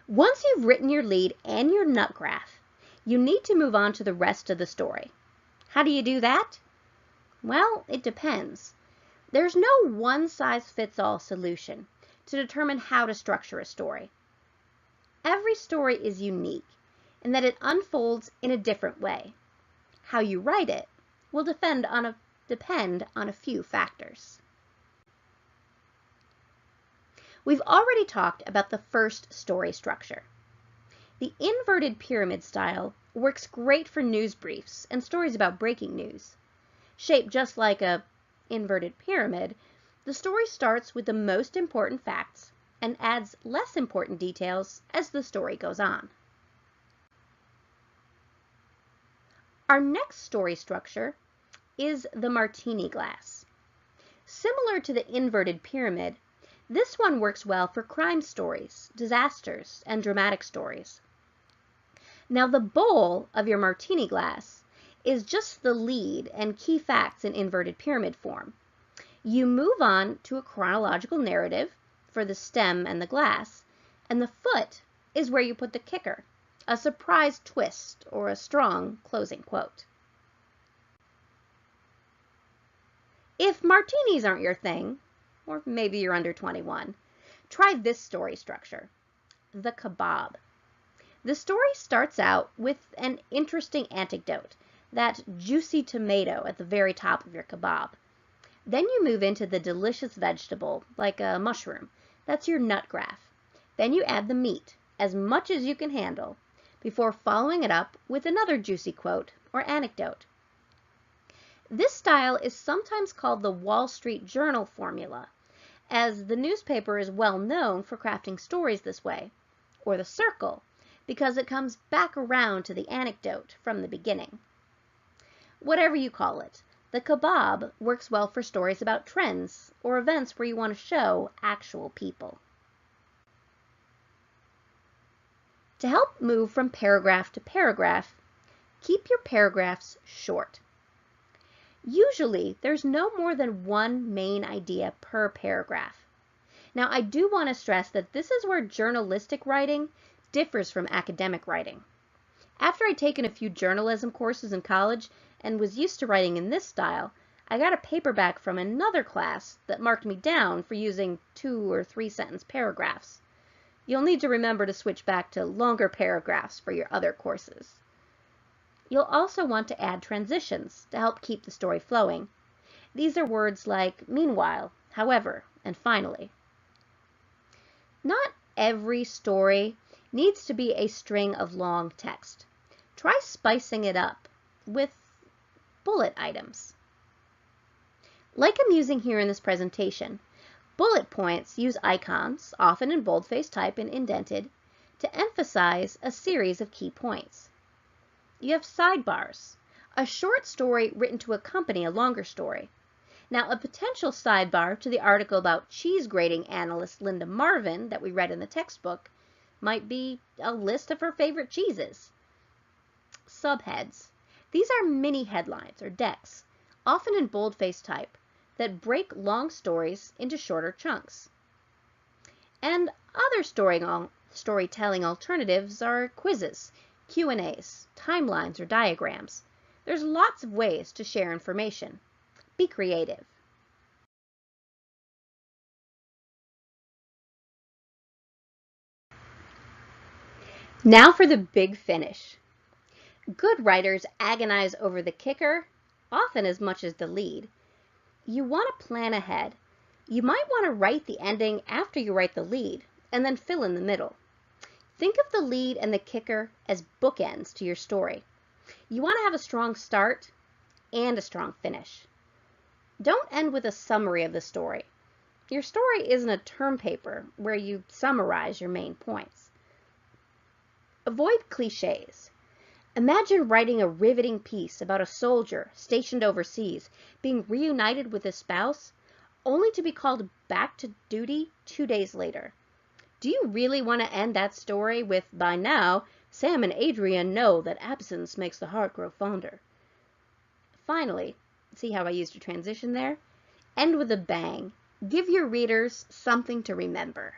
Once you've written your lead and your nut graph, you need to move on to the rest of the story. How do you do that? Well, it depends. There's no one-size-fits-all solution to determine how to structure a story. Every story is unique in that it unfolds in a different way. How you write it will depend on a few factors. We've already talked about the first story structure. The inverted pyramid style works great for news briefs and stories about breaking news. Shaped just like an inverted pyramid, the story starts with the most important facts and adds less important details as the story goes on. Our next story structure is the Martini Glass. Similar to the inverted pyramid, this one works well for crime stories, disasters, and dramatic stories. Now, the bowl of your Martini glass is just the lead and key facts in inverted pyramid form. You move on to a chronological narrative for the stem and the glass, and the foot is where you put the kicker, a surprise twist or a strong closing quote. If martinis aren't your thing, or maybe you're under 21, try this story structure, the Kabob. The story starts out with an interesting anecdote, that juicy tomato at the very top of your kebab. Then you move into the delicious vegetable, like a mushroom. That's your nut graph. Then you add the meat, as much as you can handle, before following it up with another juicy quote or anecdote. This style is sometimes called the Wall Street Journal formula, as the newspaper is well known for crafting stories this way, or the circle, because it comes back around to the anecdote from the beginning. Whatever you call it, the Kabob works well for stories about trends or events where you want to show actual people. To help move from paragraph to paragraph, keep your paragraphs short. Usually, there's no more than one main idea per paragraph. Now, I do want to stress that this is where journalistic writing differs from academic writing. After I'd taken a few journalism courses in college and was used to writing in this style, I got a paperback from another class that marked me down for using 2 or 3 sentence paragraphs. You'll need to remember to switch back to longer paragraphs for your other courses. You'll also want to add transitions to help keep the story flowing. These are words like meanwhile, however, and finally. Not every story needs to be a string of long text. Try spicing it up with bullet items. Like I'm using here in this presentation, bullet points use icons, often in boldface type and indented, to emphasize a series of key points. You have sidebars, a short story written to accompany a longer story. Now, a potential sidebar to the article about cheese grating analyst Linda Marvin that we read in the textbook might be a list of her favorite cheeses. Subheads. These are mini headlines or decks, often in boldface type, that break long stories into shorter chunks. And other storytelling alternatives are quizzes, Q&As, timelines, or diagrams. There's lots of ways to share information. Be creative. Now for the big finish. Good writers agonize over the kicker, often as much as the lead. You want to plan ahead. You might want to write the ending after you write the lead, and then fill in the middle. Think of the lead and the kicker as bookends to your story. You want to have a strong start and a strong finish. Don't end with a summary of the story. Your story isn't a term paper where you summarize your main points. Avoid cliches. Imagine writing a riveting piece about a soldier stationed overseas being reunited with his spouse, only to be called back to duty 2 days later. Do you really want to end that story with, by now, Sam and Adrian know that absence makes the heart grow fonder? Finally, see how I used a transition there? End with a bang. Give your readers something to remember.